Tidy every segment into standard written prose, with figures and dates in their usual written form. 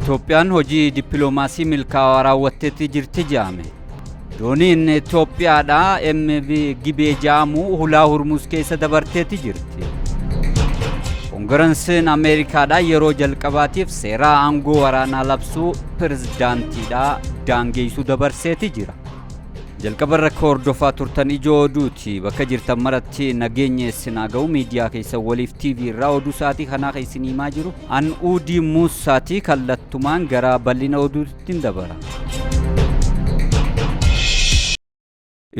Itoophiyaan hojii dippiloomaasii milkaa'aa raawwatteetti jirti jedhame. Dooniin Itoophiyaadhaa MV Gibee jedhamu hulaa Hormuz keessa dabarteetti jirti. Koongireesiin Ameerikaadhaa yeroo jalqabaatiif seera aangoo waraanaa labsuu pirezidaantiidhaa daangeessuu dabarseetti jira. jalqabarra hordofaa turtan ijoo oduuti bakka jirtan maratti nageenya isin ga'u miidiyaa keessa waliif TV irraa oduu saatii kanaa isin himaa jiru an uudii muusaati kallattumaan gara bal'ina oduutti dabara.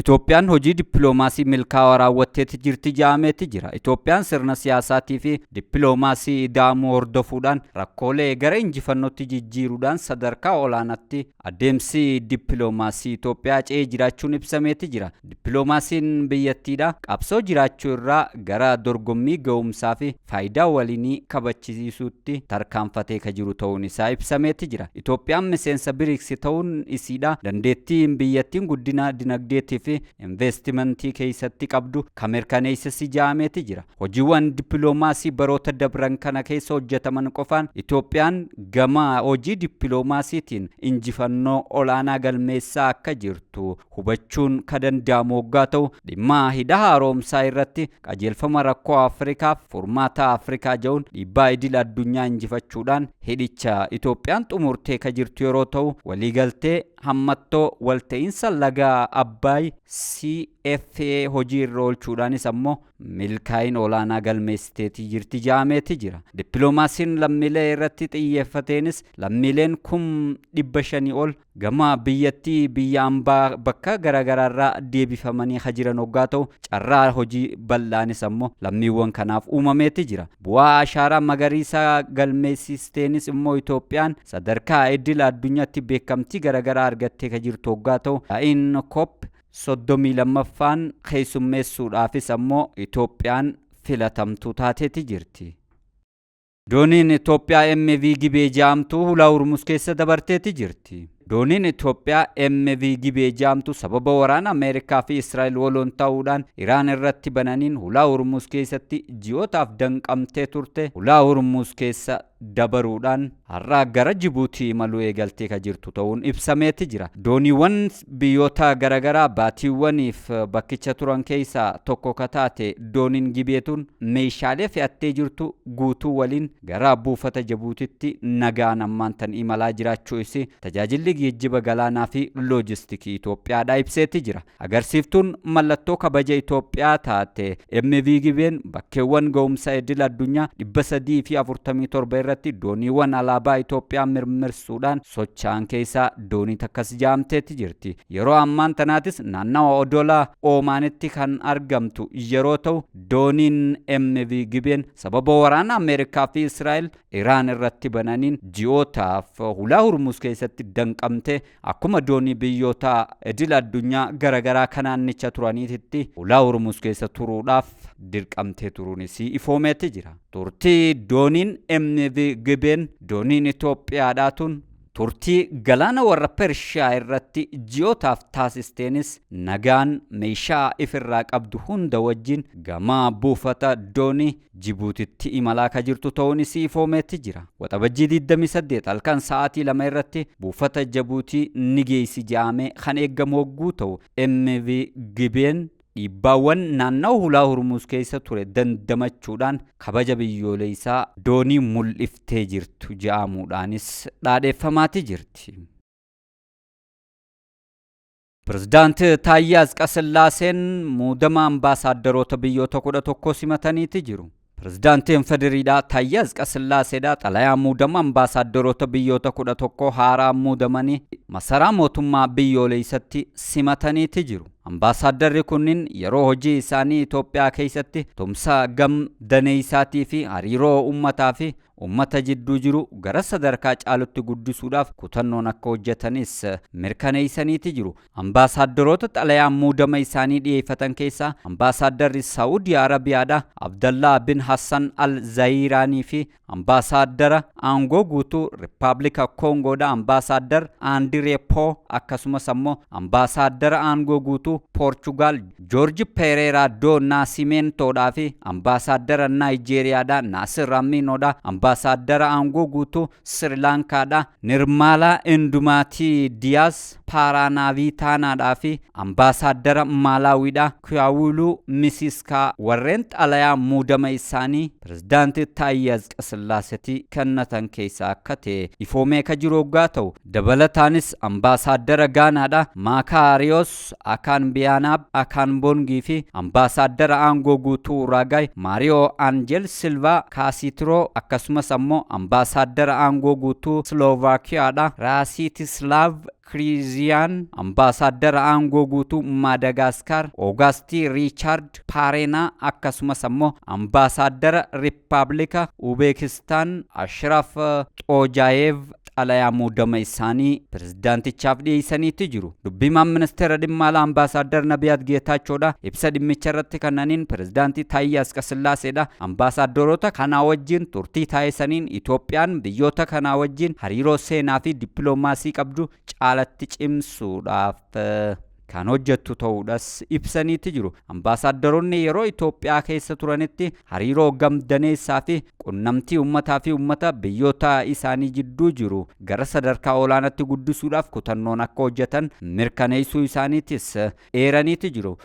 Itoophiyaan hojii dippiloomaasii milkaa'aa raawwatteetti jirti jedhameetti jira. Itoophiyaan sirna siyaasaatii fi dippiloomaasii ida'amuu hordofuudhaan rakkoolee gara injifannootti jijjiiruudhaan sadarkaa olaanaatti adeemsi dippiloomaasii Itoophiyaa ce'ee jiraachuun ibsameetti jira. Dippiloomaasiin biyyattiidha qabsoo jiraachuu irraa gara dorgommii ga'umsaa fi faayidaa waliinii kabachiisuutti tarkaanfatee ka jiru ta'uun isaa ibsameetti jira. Itoophiyaan miseensa BRICS ta'uun isiidha dandeettiin biyyattiin guddina dinagdeetii fi investimentii keessatti qabdu kan mirkaneessisi jedhameetti jira. Hojiiwwan dippiloomaasii baroota dabran kana keessa hojjetaman qofaan Itoophiyaan gama hojii dippiloomaasiitiin injifannoo olaanaa galmeessaa akka jirtu hubachuun ka danda'amu waggaa ta'u dhimma hidha haaromsaa irratti qajeelfama rakkoo Afrikaaf furmaata Afrikaa jedhuun dhiibbaa idil addunyaa injifachuudhaan hidhicha Itoophiyaan xumurtee ka jirtu yeroo ta'u waliigaltee hammattoo walta'iinsa laga Abbaay CFA hojii irra oolchuudhaanis ammoo milkaa'in olaanaa galmeessiteetti jirti jedhameetti jira. Dippiloomaasiin lammiilee irratti xiyyeeffateenis lammiileen 500 ol gama biyyattii biyya ambaa bakka garaagaraarraa deebifamanii jiran waggaa ta'u carraa hojii bal'aanis ammoo lammiiwwan kanaaf uumameetti jira. Bu'aa ashaaraa magariisaa galmeessisteenis immoo Itoophiyaan sadarkaa idil addunyaatti beekamtii garaagaraa argattee ka jirtu waggaa ta'u yaa'in COP 32ffaan keessummeessuudhaafis ammoo Itoophiyaan filatamtuu taateetti jirti. Dooniin Itoophiyaa MV Gibee jedhamtu hulaa Hormuz keessa dabarteetti jirti. Dooniin Itoophiyaa MV Gibee jedhamtu sababa waraana Ameerikaa fi Israa'el waloon ta'uudhaan Iraan irratti bananiin hulaa Hormuz keessatti ji'ootaaf danqamtee turte hulaa Hormuz keessa dabaruudhaan har'a gara Jibuutii imaluu eegaltee ka jirtu ta'uun ibsameetti jira. Dooniiwwan biyyoota garaagaraa baatiiwwaniif bakkicha turan keessaa tokko ka taate dooniin Gibeetuun meeshaalee fe'attee jirtu guutuu waliin gara buufata Jibuutiitti nagaan ammaan tan imalaa jiraachuu isii tajaajilli geejjiba galaanaa fi loojistikii Itoophiyaadhaa ibseetti jira. Agarsiiftuun mallattoo kabaja Itoophiyaa taate MV Gibeen bakkeewwan ga'umsa idil addunyaa 347 irratti dooniiwwan alaabaa Itoophiyaa mirmirsuudhaan socho'an keessaa doonii takkas jedhamteetti jirti. Yeroo ammaan tanaatis naannawa odola Oomaanitti kan argamtu yeroo ta'u dooniin MV Gibeen sababa waraana Ameerikaa fi Israa'el Iraan irratti bananiin ji'ootaaf hulaa Hormuz keessatti danqamte akkuma doonii biyyoota idil addunyaa garaagaraa kanaannicha turaniitti hulaa Hormuz keessa turuudhaaf dirqamtee turuunis ifoomeetti jira. Turtii dooniin MV Gibeen dooniin Itoophiyaadhaatuun turtii galaana warra Pershiyaa irratti ji'ootaaf taasisteenis nagaan meeshaa ifirraa qabdu hunda wajjin gama buufata doonii Jibuutitti imalaa ka jirtu ta'uunis ifoomeetti jira. Waxabajjii 28 halkan sa'aatii 2 irratti buufata Jibuutii ni geessi jedhamee kan eegamu wagguu ta'u MV Gibeen dhiibbaawwan naannoo hulaa Hormuz keessa ture dandamachuudhaan kabaja biyyoolessaa doonii mul'iftee jirtu jedhamuudhaanis dhaadheeffamaati jirti. Pirezidaantii Taayyee Asqasillaaseen muudama ambaasaadarota biyyoota 11 simataniiti jiru. Pirezidaantiin Federiidhaa Taayyee Asqasillaaseedhaa xalayaa muudama ambaasaadarota biyyoota 11 haaraa muudamanii masaraa mootummaa biyyoolessaatti simataniiti jiru. Ambaasaaddarri kunniin yeroo hojii isaanii Itoophiyaa keessatti tumsa gam daneessaatii fi hariiroo uummataa fi ummata jidduu jiru gara sadarkaa caalutti guddisuudhaaf kutannoon akka hojjetanis mirkaneessaniiti jiru. Ambaasaaddaroota xalayaa muudama isaanii dhiyeeffatan keessaa ambaasaaddarri Saawudii Arabiyaadhaa Abdallaa bin Hassan Al-Zayiraanii fi ambaasaddara aangoo guutuu Rippaabilika Koongoodhaa ambaasaddar Andiree Po akkasumas ammoo ambaasaddara aangoo guutuu Portugal George Pereira do Nascimentoodhaa fi ambaasaadara Nigeeriyaadhaa Nasir Aminoodhaa ambaasaadara aangoo guutuu Sri Lankaadhaa Nirmala Endumati Diaz Paranavitaanaadhaa fi ambaasaadara Malawiidhaa Kuyawulu Misiska warreen xalayaa muudama isaanii pirezidaantii Taayye Asqasillaaseetti kennatan keessaa akka ta'e ifoomee ka jiru hoggaa ta'u dabalataanis ambaasaadara Gaanaadhaa Makarios Akanbiyaanaab Akanbongii fi ambaasaadara aangoo guutuu Uraagaay Mario Angel Silva Kaasitro akkasumas ammoo ambaasaadara aangoo guutuu Slovakiyaadhaa Rasitislav Krizian ambaasaadara aangoo guutuu Madagascar Augusti Richard Parena akkasumas ammoo ambaasaadara Riippaabilika Uzbekistan Ashraf Xojayev xalayaa muudama isaanii pirezidaantichaaf dhiyeessaniitti jiru. Dubbimaan ministeera dhimma alaa ambaasaadar Nabiyaat Geetaachoodha ibsa dhimmicha irratti kennaniin pirezidaantii Taayye Asqasillaaseedha ambaasaadoroota kanaa wajjin turtii taasisaniin Itoophiyaan biyyoota kanaa wajjin hariiroo seenaa fi dippiloomaasii qabdu caalatti cimsuudhaaf kan hojjettu ta'uudhas ibsaniitti jiru. Ambaasaaddaroonni yeroo Itoophiyaa keessa turanitti hariiroo gamdaneessaa fi qunnamtii uummataa fi uummata biyyoota isaanii jidduu jiru gara sadarkaa olaanaatti guddisuudhaaf kutannoon akka hojjetan mirkaneessuu isaaniitis eeraniitti jiru.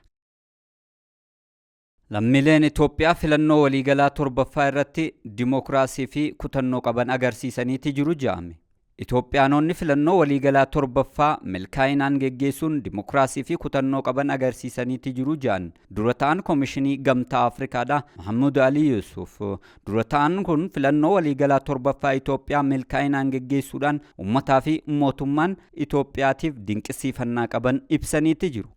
Lammiileen Itoophiyaa filannoo waliigalaa 7ffaa irratti dimookiraasii fi kutannoo qaban agarsiisaniitti jiru jedhame. Itoophiyaanonni filannoo waliigalaa 7ffaa milkaa'inaan geggeessuun dimookiraasii fi kutannoo qaban agarsiisaniitti jiru jedhan dura ta'an Koomishinii Gamtaa Afrikaadhaa Mahammud Ali Yusuf. Dura ta'an kun filannoo waliigalaa 7ffaa Itoophiyaa milkaa'inaan geggeessuudhaan uummataa fi mootummaan Itoophiyaatiif dinqisiifannaa qaban ibsaniitti jiru.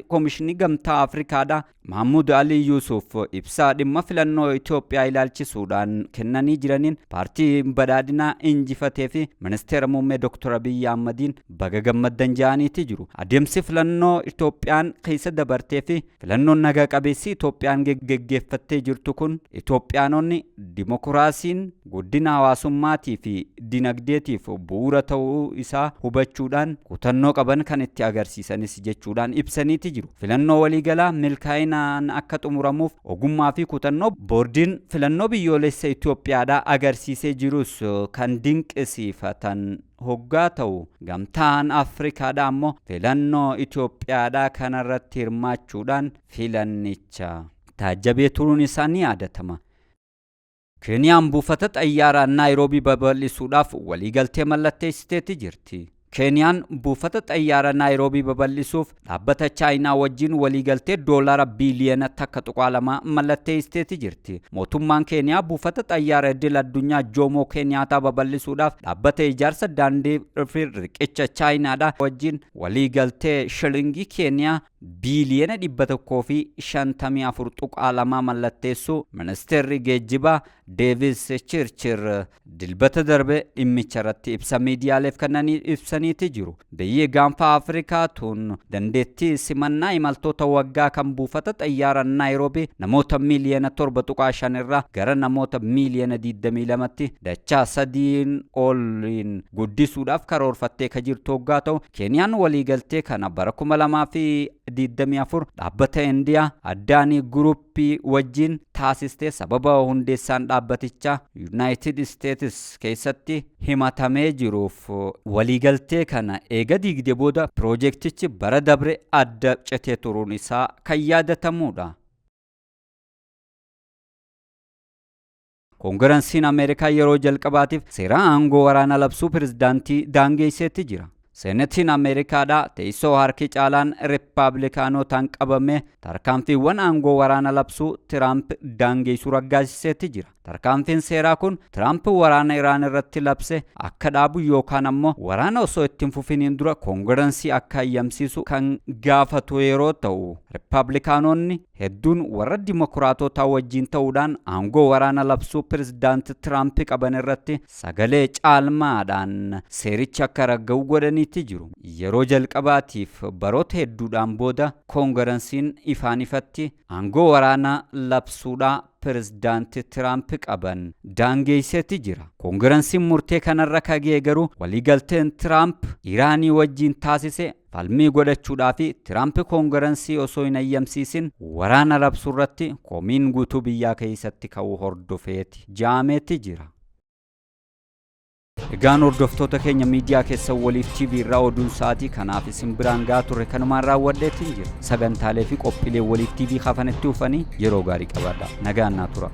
Koomishinii Gamtaa Afrikaadhaa Mahammud Ali Yusuf ibsaa dhimma filannoo Itoophiyaa ilaalchisuudhaan kennanii jiraniin paartiin badhaadhinaa injifatee fi ministeera muummee Dr. Abiy Ahmediin baga gammaddan jedhaniitti jiru. Adeemsi filannoo Itoophiyaan keessa dabartee fi filannoon nagaa qabeessi Itoophiyaan geggeeffattee jirtu kun Itoophiyaanonni dimookiraasiin guddina hawaasummaatii fi dinagdeetiif bu'uura ta'uu isaa hubachuudhaan kutannoo qaban kan itti agarsiisanis jechuudhaan ibsaniitti jiru. Filannoo waliigalaa milkaa'inaan akka xumuramuuf ogummaa fi kutannoo boordiin filannoo biyyoolessa Itoophiyaadhaa agarsiisee jirus kan dinqisiifatan hoggaa ta'u gamtaan Afrikaadhaa ammoo filannoo Itoophiyaadhaa kanarratti hirmaachuudhaan filannicha taajjabee turuun isaa ni yaadatama. Keeniyaan buufata xayyaaraa Naayiroobii babal'isuudhaaf waliigaltee mallatteessiteetti jirti. Keeniyaan buufata xayyaaraa Naayiroobii babal'isuuf dhaabbata Chaayinaa wajjin waliigaltee $2 biiliyoona takka tuqaalama mallatteessiteetti jirti. Mootummaan Keeniyaa buufata xayyaaraa idil addunyaa Joomoo Keeniyaataa babal'isuudhaaf dhaabbata ijaarsa daandii fi riqicha Chaayinaadhaa wajjin waliigaltee shilingii Keeniyaa biiliyoona 154 tuqaalama mallatteessuu ministeerri geejjibaa Deevis Chirchir dilbata darbe dhimmicha irratti ibsa miidiyaaleef kennanii ibsaniitti jiru. Biyyi gaanfa Afrikaa tun dandeettii simannaa imaltoota waggaa kan buufata xayyaaraa Naayiroobii namoota miiliyoona 7.5 irraa gara namoota miiliyoona 22tti dachaa 3 oliin guddisuudhaaf karoorfattee ka jirtu hoggaa ta'u Keeniyaan waliigaltee kana bara 2024 dhaabbata Indiyaa Addaanii Guruppii wajjin taasistee sababa hundeessaan dhaabbatichaa United States keessatti himatamee jiruuf waliigaltee kana eega diigdee booda piroojeektichi bara dabre adda citee turuun isaa kan yaadatamuudha. Koongireesiin Ameerikaa yeroo jalqabaatiif seera aangoo waraana labsuu pirezidaantii daangeesseetti jira. Senetiin Ameerikaadhaa teessoo harki caalaan Riippaabilikaanotaan qabame tarkaanfiiwwan aangoo waraana labsuu Tiraamp daangeessuu raggaasiseetti jira. Tarkaanfiin seeraa kun Tiraamp waraana Iraan irratti labse akka dhaabu yookaan ammoo waraana osoo ittiin fufiniin dura koongireesii akka hayyamsiisu kan gaafatu yeroo ta'u Riippaabilikaanonni hedduun warra dimookiraatotaa wajjin ta'uudhaan aangoo waraana labsuu pirezidaanti Tiraamp qaban irratti sagalee caalmaadhaan seericha akka ragga'u godhaniitti jiru. Yeroo jalqabaatiif baroota hedduudhaan booda koongireesiin ifaan ifatti aangoo waraana labsuudhaa pirezidaanti Tiraamp qaban daangeesseetti jira. Koongireesiin murtee kanarra kagee garuu waliigalteen Tiraamp Iraanii wajjin taasise falmii godhachuudhaaf Tiraamp koongirensii osoo hin ayyamsiisin waraana labsuurratti komiin guutuu biyyaa keessatti ka'uu hordofeeti jaameetti jira. Egaan hordoftoota keenya miidiyaa keessa waliif TV irraa oduun sa'aatii kanaaf isin biraan gaa turre kanumaan raawwadheetiin jira. Sagantaalee fi qophiilee waliif TV hafanitti dhufanii yeroo gaarii qabaadhaa. Nagaan naa tura.